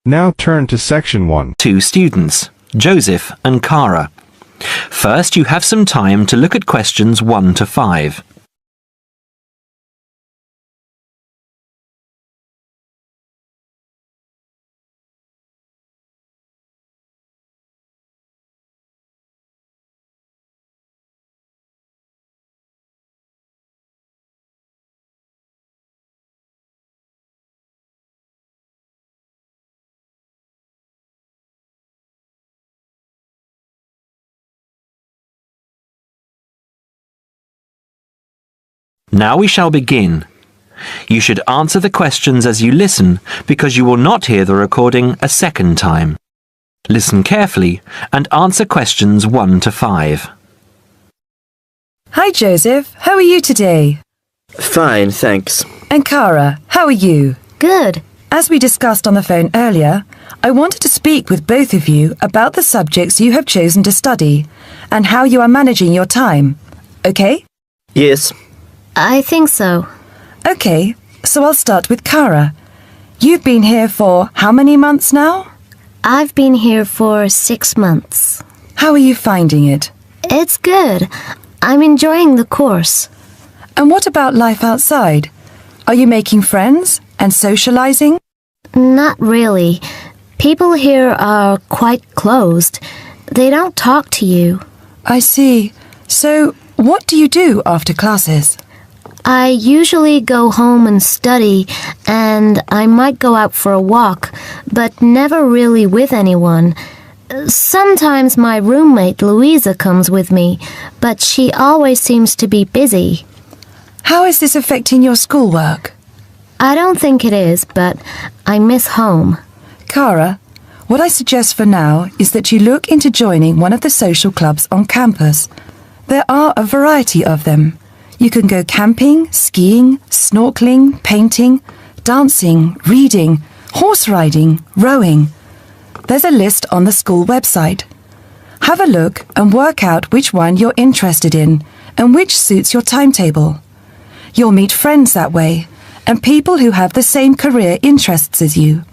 Now turn to section 1. Two students, Joseph and Kara. First, you have some time to look at questions 1 to 5. Now we shall begin. You should answer the questions as you listen because you will not hear the recording a second time. Listen carefully and answer questions 1 to 5. Hi Joseph, how are you today? Fine, thanks. And Kara, how are you? Good. As we discussed on the phone earlier, I wanted to speak with both of you about the subjects you have chosen to study and how you are managing your time. Okay? Yes. I think so. Okay, so I'll start with Kara. You've been here for how many months now? I've been here for 6 months. How are you finding it? It's good. I'm enjoying the course. And what about life outside? Are you making friends and socializing? Not really. People here are quite closed. They don't talk to you. I see. So, what do you do after classes? I usually go home and study, and I might go out for a walk, but never really with anyone. Sometimes my roommate Louisa comes with me, but she always seems to be busy. How is this affecting your schoolwork? I don't think it is, but I miss home. Kara, what I suggest for now is that you look into joining one of the social clubs on campus. There are a variety of them. You can go camping, skiing, snorkeling, painting, dancing, reading, horse riding, rowing. There's a list on the school website. Have a look and work out which one you're interested in and which suits your timetable. You'll meet friends that way and people who have the same career interests as you.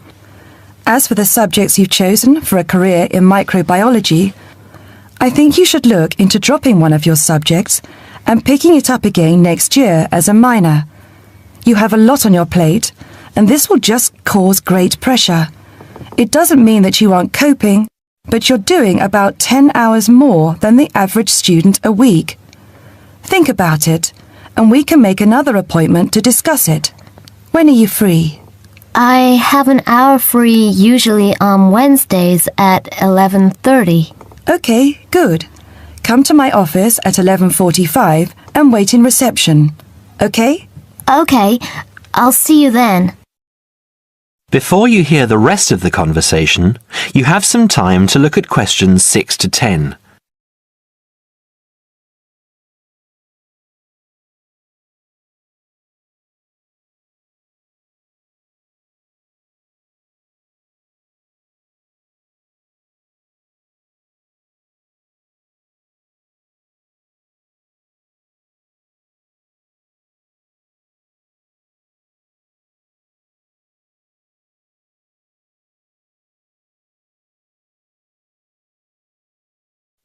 As for the subjects you've chosen for a career in microbiology, I think you should look into dropping one of your subjects and picking it up again next year as a minor. You have a lot on your plate, and this will just cause great pressure. It doesn't mean that you aren't coping, but you're doing about 10 hours more than the average student a week. Think about it, and we can make another appointment to discuss it. When are you free? I have an hour free usually on Wednesdays at 11:30. Okay, good. Come to my office at 11:45 and wait in reception. Okay? Okay, I'll see you then. Before you hear the rest of the conversation, you have some time to look at questions 6 to 10.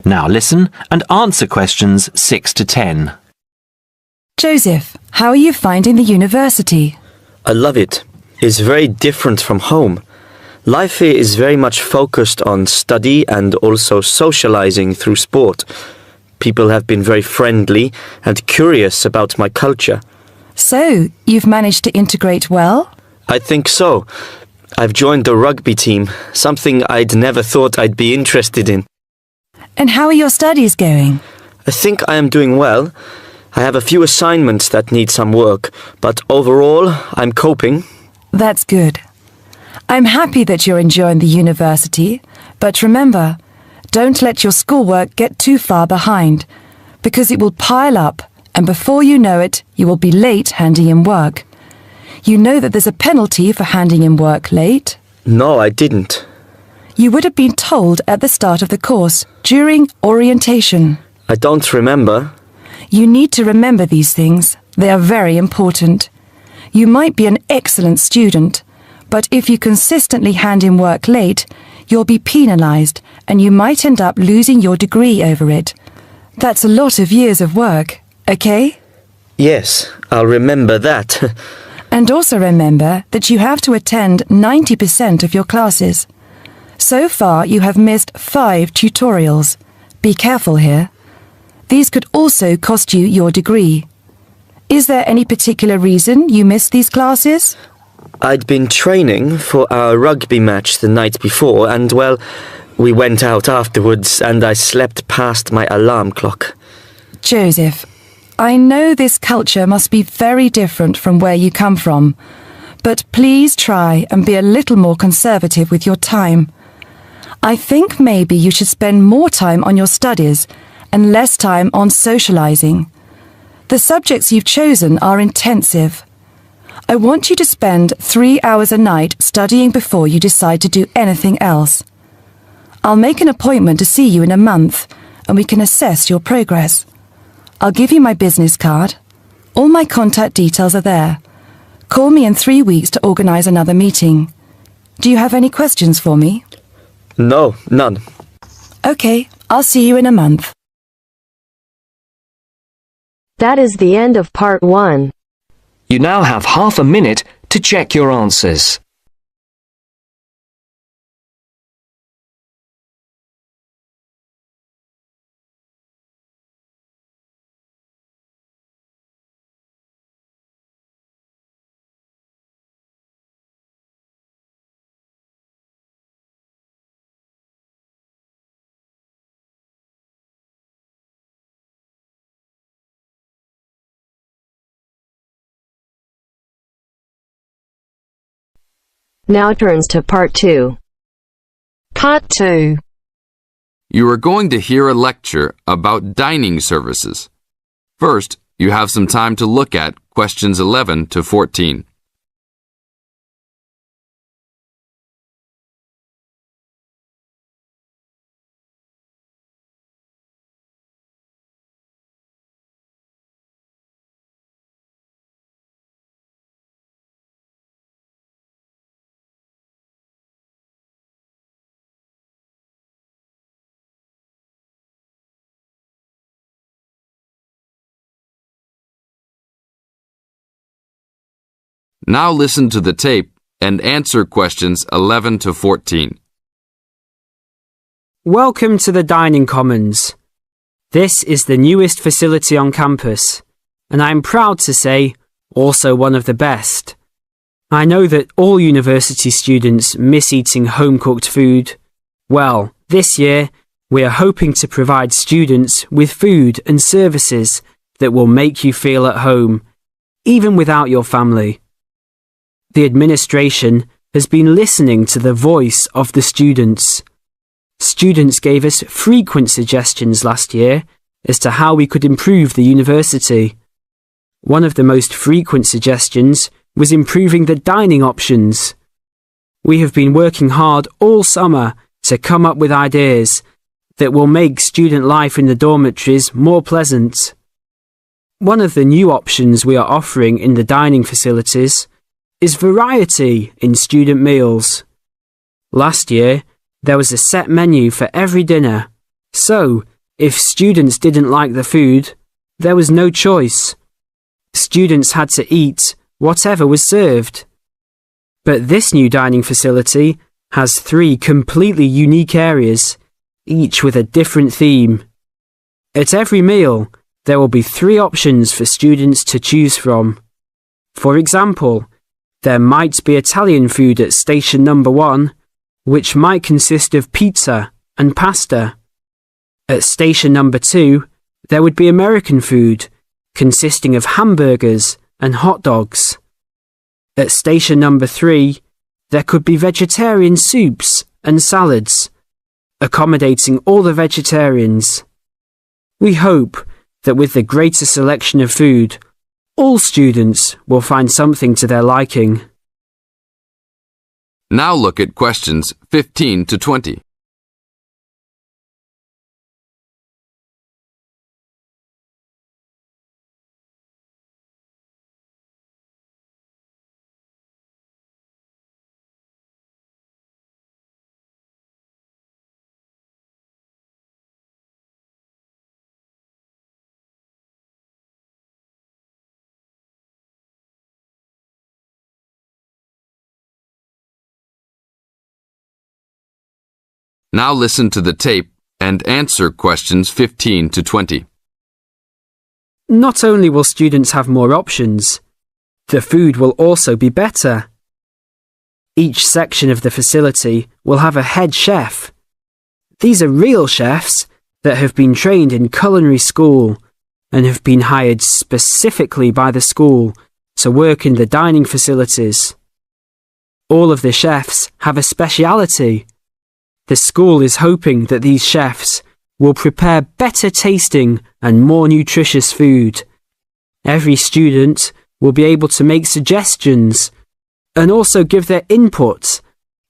Now listen and answer questions 6 to 10. Joseph, how are you finding the university? I love it. It's very different from home. Life here is very much focused on study and also socializing through sport. People have been very friendly and curious about my culture. So, you've managed to integrate well? I think so. I've joined the rugby team, something I'd never thought I'd be interested in. And how are your studies going? I think I am doing well. I have a few assignments that need some work, but overall, I'm coping. That's good. I'm happy that you're enjoying the university, but remember, don't let your schoolwork get too far behind, because it will pile up, and before you know it, you will be late handing in work. You know that there's a penalty for handing in work late? No, I didn't. You would have been told at the start of the course, during orientation. I don't remember. You need to remember these things. They are very important. You might be an excellent student, But if you consistently hand in work late, you'll be penalised and you might end up losing your degree over it. That's a lot of years of work, okay? Yes, I'll remember that. And also remember that you have to attend 90% of your classes. So far you have missed 5 tutorials. Be careful here. These could also cost you your degree. Is there any particular reason you missed these classes? I'd been training for our rugby match the night before and, well, we went out afterwards and I slept past my alarm clock. Joseph, I know this culture must be very different from where you come from, but please try and be a little more conservative with your time. I think maybe you should spend more time on your studies and less time on socializing. The subjects you've chosen are intensive. I want you to spend 3 hours a night studying before you decide to do anything else. I'll make an appointment to see you in a month and we can assess your progress. I'll give you my business card. All my contact details are there. Call me in 3 weeks to organise another meeting. Do you have any questions for me? No, none. Okay, I'll see you in a month. That is the end of part 1. You now have half a minute to check your answers. Now turns to part 2. Part 2. You are going to hear a lecture about dining services. First, you have some time to look at questions 11 to 14. Now listen to the tape and answer questions 11 to 14. Welcome to the Dining Commons. This is the newest facility on campus, and I'm proud to say, also one of the best. I know that all university students miss eating home-cooked food. Well, this year, we are hoping to provide students with food and services that will make you feel at home, even without your family. The administration has been listening to the voice of the students. Students gave us frequent suggestions last year as to how we could improve the university. One of the most frequent suggestions was improving the dining options. We have been working hard all summer to come up with ideas that will make student life in the dormitories more pleasant. One of the new options we are offering in the dining facilities is variety in student meals. Last year, there was a set menu for every dinner, so if students didn't like the food, there was no choice. Students had to eat whatever was served. But this new dining facility has 3 completely unique areas, each with a different theme. At every meal, there will be 3 options for students to choose from. For example, there might be Italian food at station number 1, which might consist of pizza and pasta. At station number 2, there would be American food, consisting of hamburgers and hot dogs. At station number 3, there could be vegetarian soups and salads, accommodating all the vegetarians. We hope that with the greater selection of food, all students will find something to their liking. Now look at questions 15 to 20. Now listen to the tape and answer questions 15 to 20. Not only will students have more options, the food will also be better. Each section of the facility will have a head chef. These are real chefs that have been trained in culinary school and have been hired specifically by the school to work in the dining facilities. All of the chefs have a speciality. The school is hoping that these chefs will prepare better tasting and more nutritious food. Every student will be able to make suggestions and also give their input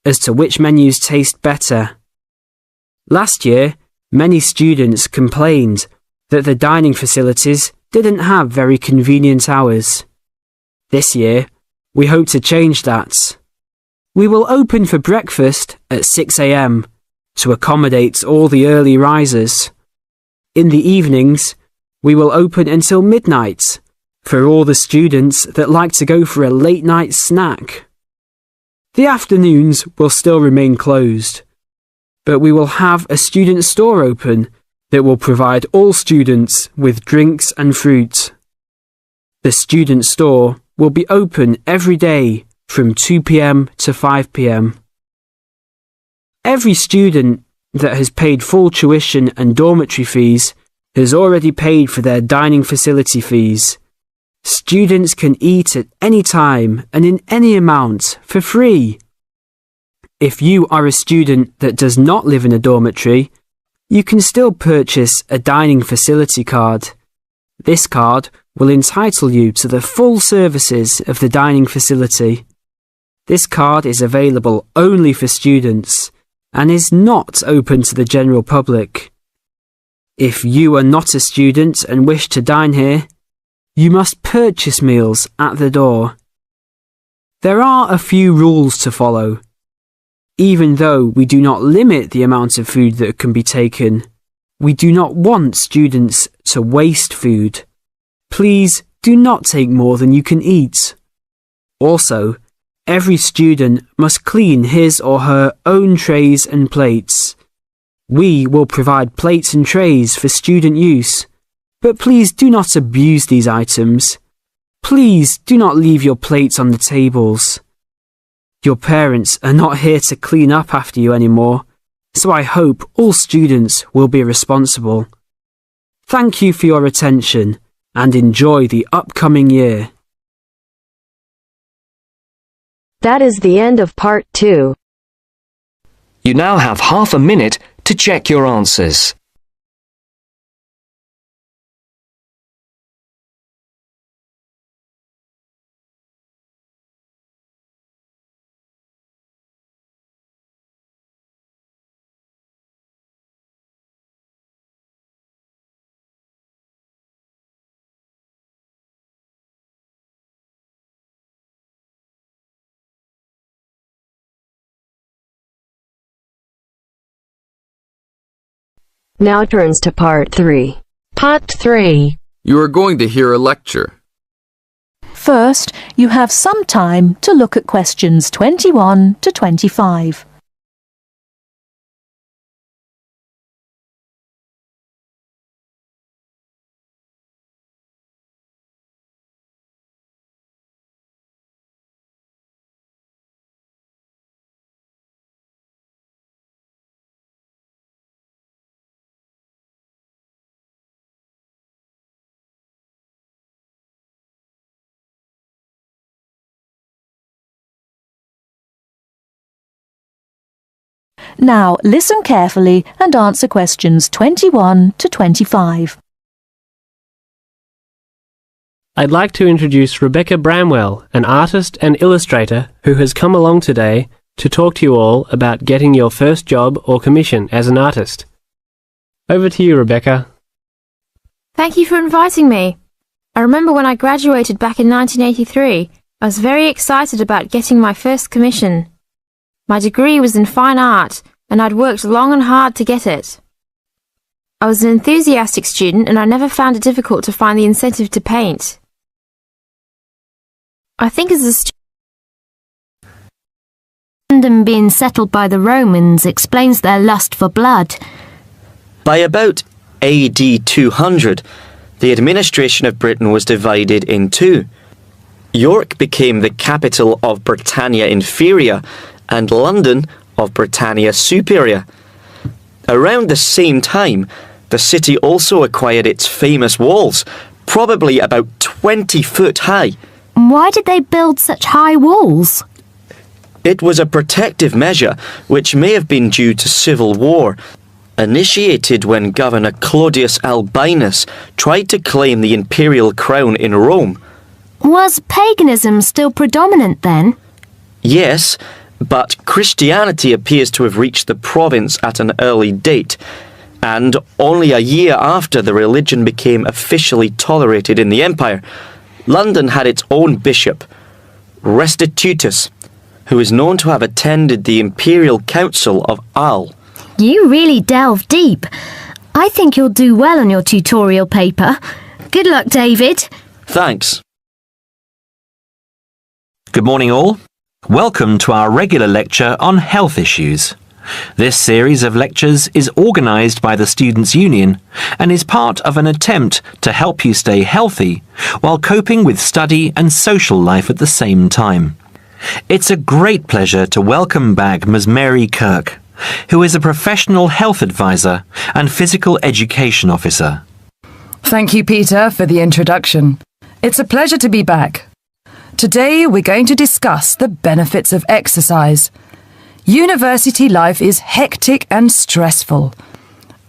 as to which menus taste better. Last year, many students complained that the dining facilities didn't have very convenient hours. This year, we hope to change that. We will open for breakfast at 6 a.m. to accommodate all the early risers. In the evenings, we will open until midnight for all the students that like to go for a late night snack. The afternoons will still remain closed, but we will have a student store open that will provide all students with drinks and fruit. The student store will be open every day from 2 p.m. to 5 p.m. Every student that has paid full tuition and dormitory fees has already paid for their dining facility fees. Students can eat at any time and in any amount for free. If you are a student that does not live in a dormitory, you can still purchase a dining facility card. This card will entitle you to the full services of the dining facility. This card is available only for students and is not open to the general public. If you are not a student and wish to dine here, you must purchase meals at the door. There are a few rules to follow. Even though we do not limit the amount of food that can be taken, we do not want students to waste food. Please do not take more than you can eat. Also, every student must clean his or her own trays and plates. We will provide plates and trays for student use, but please do not abuse these items. Please do not leave your plates on the tables. Your parents are not here to clean up after you anymore, so I hope all students will be responsible. Thank you for your attention and enjoy the upcoming year. That is the end of part 2. You now have half a minute to check your answers. Now turns to part 3. Part 3. You are going to hear a lecture. First, you have some time to look at questions 21 to 25. Now listen carefully and answer questions 21 to 25. I'd like to introduce Rebecca Bramwell, an artist and illustrator who has come along today to talk to you all about getting your first job or commission as an artist. Over to you, Rebecca. Thank you for inviting me. I remember when I graduated back in 1983, I was very excited about getting my first commission. My degree was in fine art, and I'd worked long and hard to get it. I was an enthusiastic student, and I never found it difficult to find the incentive to paint. I think as a student London being settled by the Romans explains their lust for blood. By about AD 200, the administration of Britain was divided in two. York became the capital of Britannia Inferior and London of Britannia Superior. Around the same time, the city also acquired its famous walls, probably about 20 foot high. Why did they build such high walls? It was a protective measure which may have been due to civil war, initiated when Governor Claudius Albinus tried to claim the imperial crown in Rome. Was paganism still predominant then? Yes, but Christianity appears to have reached the province at an early date, and only a year after the religion became officially tolerated in the empire. London had its own bishop, Restitutus, who is known to have attended the Imperial Council of Arles. You really delve deep. I think you'll do well on your tutorial paper. Good luck, David. Thanks. Good morning all. Welcome to our regular lecture on health issues. This series of lectures is organised by the Students' Union and is part of an attempt to help you stay healthy while coping with study and social life at the same time. It's a great pleasure to welcome back Ms. Mary Kirk, who is a professional health advisor and physical education officer. Thank you, Peter, for the introduction. It's a pleasure to be back. Today we're going to discuss the benefits of exercise. University life is hectic and stressful.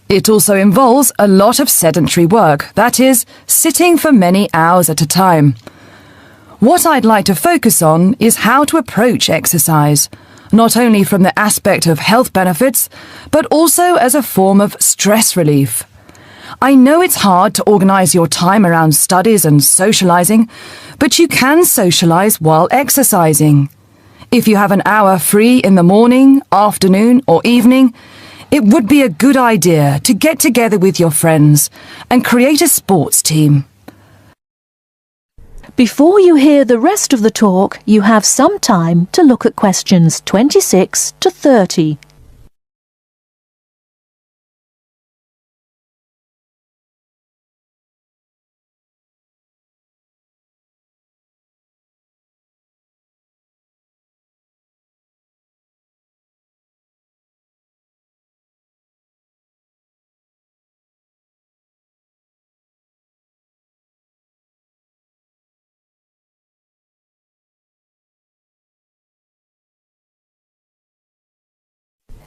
It also involves a lot of sedentary work, that is, sitting for many hours at a time. What I'd like to focus on is how to approach exercise, not only from the aspect of health benefits, but also as a form of stress relief. I know it's hard to organise your time around studies and socialising, but you can socialise while exercising. If you have an hour free in the morning, afternoon or evening, it would be a good idea to get together with your friends and create a sports team. Before you hear the rest of the talk, you have some time to look at questions 26 to 30.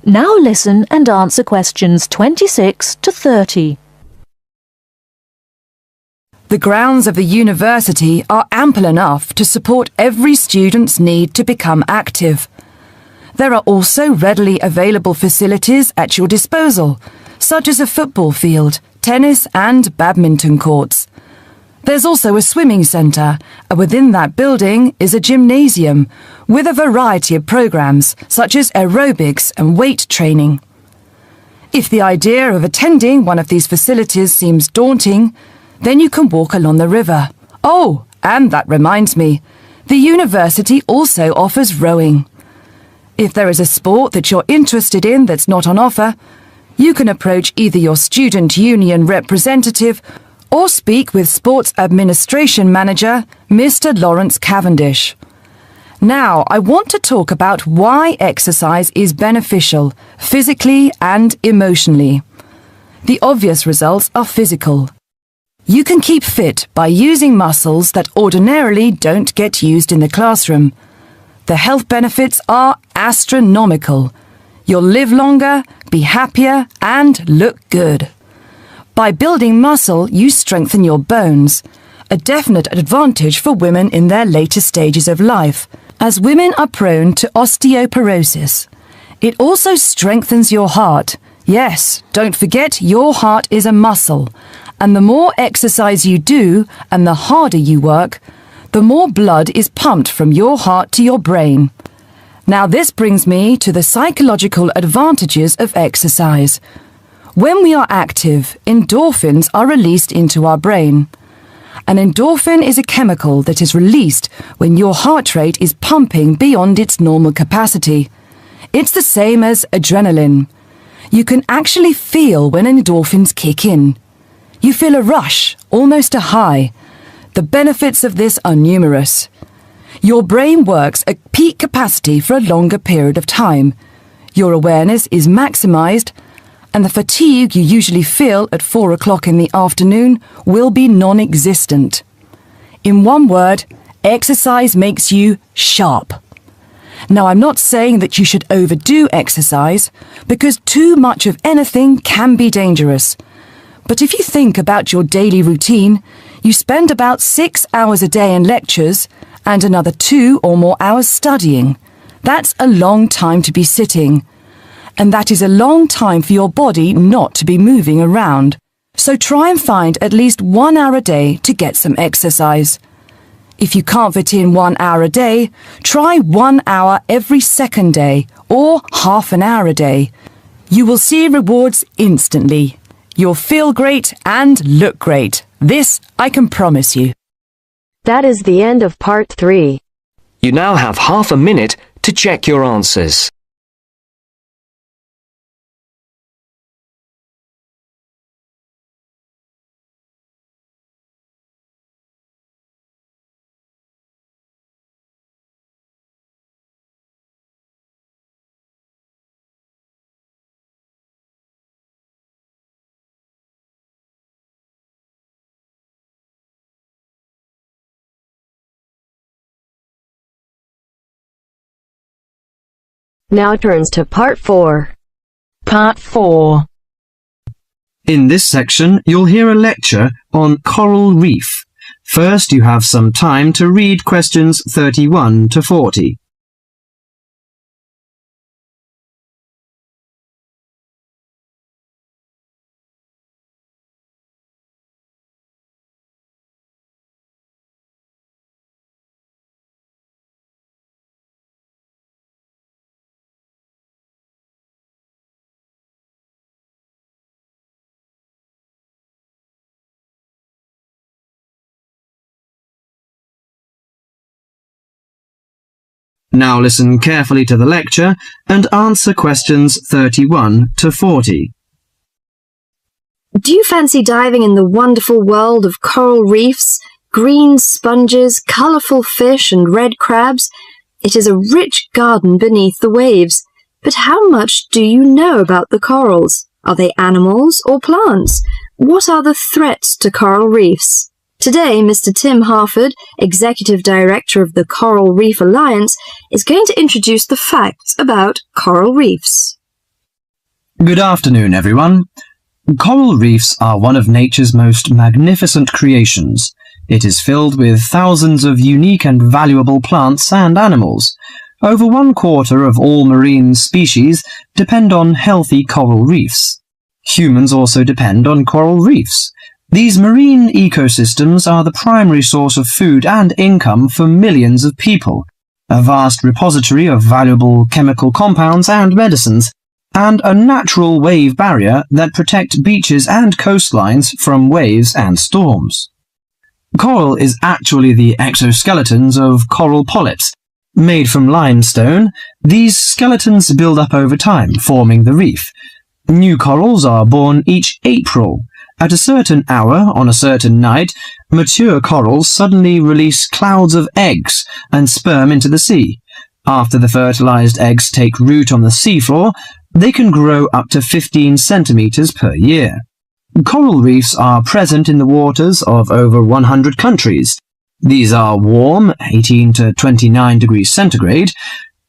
Now listen and answer questions 26 to 30. The grounds of the university are ample enough to support every student's need to become active. There are also readily available facilities at your disposal, such as a football field, tennis and badminton courts. There's also a swimming centre, and within that building is a gymnasium with a variety of programmes such as aerobics and weight training. If the idea of attending one of these facilities seems daunting, then you can walk along the river. Oh, and that reminds me, the university also offers rowing. If there is a sport that you're interested in that's not on offer, you can approach either your student union representative or speak with Sports Administration Manager, Mr. Lawrence Cavendish. Now, I want to talk about why exercise is beneficial, physically and emotionally. The obvious results are physical. You can keep fit by using muscles that ordinarily don't get used in the classroom. The health benefits are astronomical. You'll live longer, be happier, and look good. By building muscle, you strengthen your bones, a definite advantage for women in their later stages of life, as women are prone to osteoporosis. It also strengthens your heart. Yes, don't forget your heart is a muscle, and the more exercise you do and the harder you work, the more blood is pumped from your heart to your brain. Now this brings me to the psychological advantages of exercise. When we are active, endorphins are released into our brain. An endorphin is a chemical that is released when your heart rate is pumping beyond its normal capacity. It's the same as adrenaline. You can actually feel when endorphins kick in. You feel a rush, almost a high. The benefits of this are numerous. Your brain works at peak capacity for a longer period of time. Your awareness is maximised, and the fatigue you usually feel at 4 o'clock in the afternoon will be non-existent. In one word, exercise makes you sharp. Now, I'm not saying that you should overdo exercise, because too much of anything can be dangerous. But if you think about your daily routine, you spend about 6 hours a day in lectures and another 2 or more hours studying. That's a long time to be sitting. And that is a long time for your body not to be moving around. So try and find at least 1 hour a day to get some exercise. If you can't fit in 1 hour a day, try 1 hour every second day or half an hour a day. You will see rewards instantly. You'll feel great and look great. This I can promise you. That is the end of part 3. You now have half a minute to check your answers. Now turns to part 4. Part 4. In this section, you'll hear a lecture on coral reef. First, you have some time to read questions 31 to 40. Now listen carefully to the lecture and answer questions 31 to 40. Do you fancy diving in the wonderful world of coral reefs, green sponges, colourful fish and red crabs? It is a rich garden beneath the waves. But how much do you know about the corals? Are they animals or plants? What are the threats to coral reefs? Today, Mr. Tim Harford, Executive Director of the Coral Reef Alliance, is going to introduce the facts about coral reefs. Good afternoon, everyone. Coral reefs are one of nature's most magnificent creations. It is filled with thousands of unique and valuable plants and animals. Over 1/4 of all marine species depend on healthy coral reefs. Humans also depend on coral reefs. These marine ecosystems are the primary source of food and income for millions of people, a vast repository of valuable chemical compounds and medicines, and a natural wave barrier that protect beaches and coastlines from waves and storms. Coral is actually the exoskeletons of coral polyps. Made from limestone, these skeletons build up over time, forming the reef. New corals are born each April. At a certain hour, on a certain night, mature corals suddenly release clouds of eggs and sperm into the sea. After the fertilized eggs take root on the seafloor, they can grow up to 15 centimeters per year. Coral reefs are present in the waters of over 100 countries. These are warm, 18 to 29 degrees centigrade,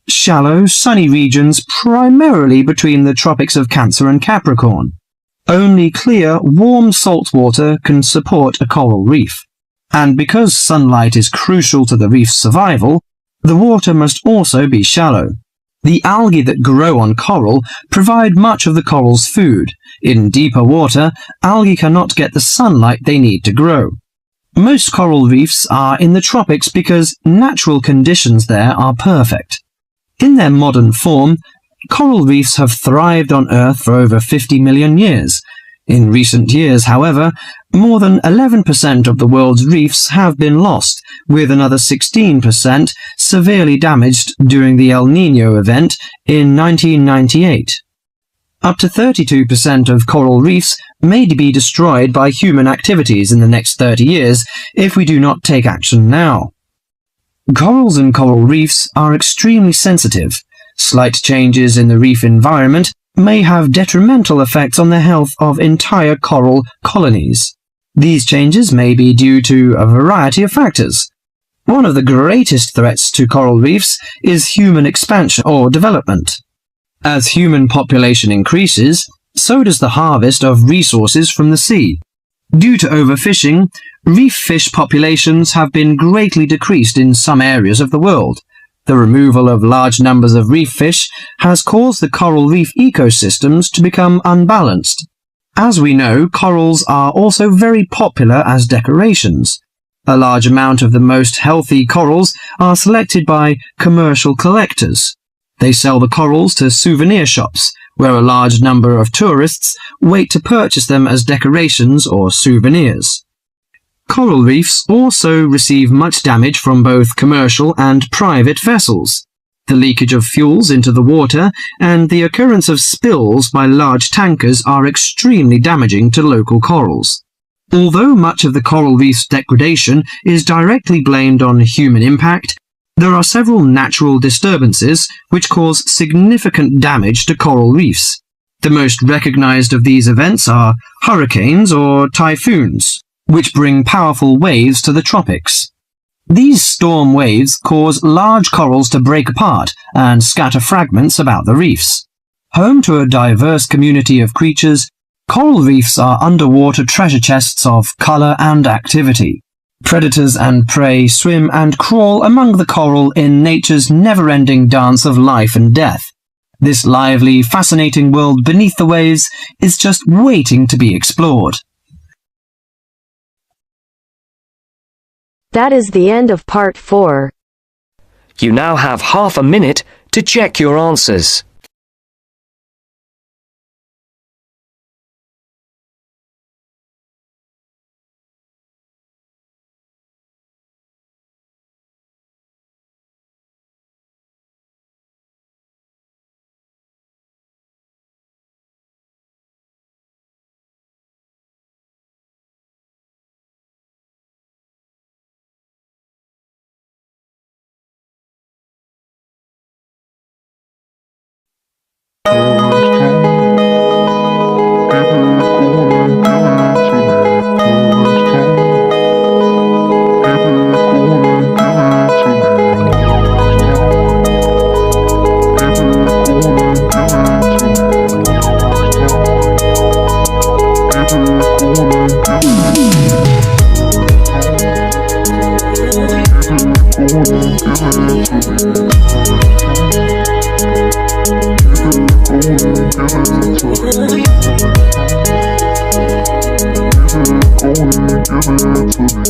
shallow, sunny regions primarily between the tropics of Cancer and Capricorn. Only clear, warm salt water can support a coral reef. And because sunlight is crucial to the reef's survival, the water must also be shallow. The algae that grow on coral provide much of the coral's food. In deeper water, algae cannot get the sunlight they need to grow. Most coral reefs are in the tropics because natural conditions there are perfect. In their modern form, coral reefs have thrived on Earth for over 50 million years. In recent years, however, more than 11% of the world's reefs have been lost, with another 16% severely damaged during the El Niño event in 1998. Up to 32% of coral reefs may be destroyed by human activities in the next 30 years if we do not take action now. Corals and coral reefs are extremely sensitive. Slight changes in the reef environment may have detrimental effects on the health of entire coral colonies. These changes may be due to a variety of factors. One of the greatest threats to coral reefs is human expansion or development. As human population increases, so does the harvest of resources from the sea. Due to overfishing, reef fish populations have been greatly decreased in some areas of the world. The removal of large numbers of reef fish has caused the coral reef ecosystems to become unbalanced. As we know, corals are also very popular as decorations. A large amount of the most healthy corals are selected by commercial collectors. They sell the corals to souvenir shops, where a large number of tourists wait to purchase them as decorations or souvenirs. Coral reefs also receive much damage from both commercial and private vessels. The leakage of fuels into the water and the occurrence of spills by large tankers are extremely damaging to local corals. Although much of the coral reef's degradation is directly blamed on human impact, there are several natural disturbances which cause significant damage to coral reefs. The most recognized of these events are hurricanes or typhoons, which bring powerful waves to the tropics. These storm waves cause large corals to break apart and scatter fragments about the reefs. Home to a diverse community of creatures, coral reefs are underwater treasure chests of color and activity. Predators and prey swim and crawl among the coral in nature's never-ending dance of life and death. This lively, fascinating world beneath the waves is just waiting to be explored. That is the end of part 4. You now have half a minute to check your answers. Give it to me.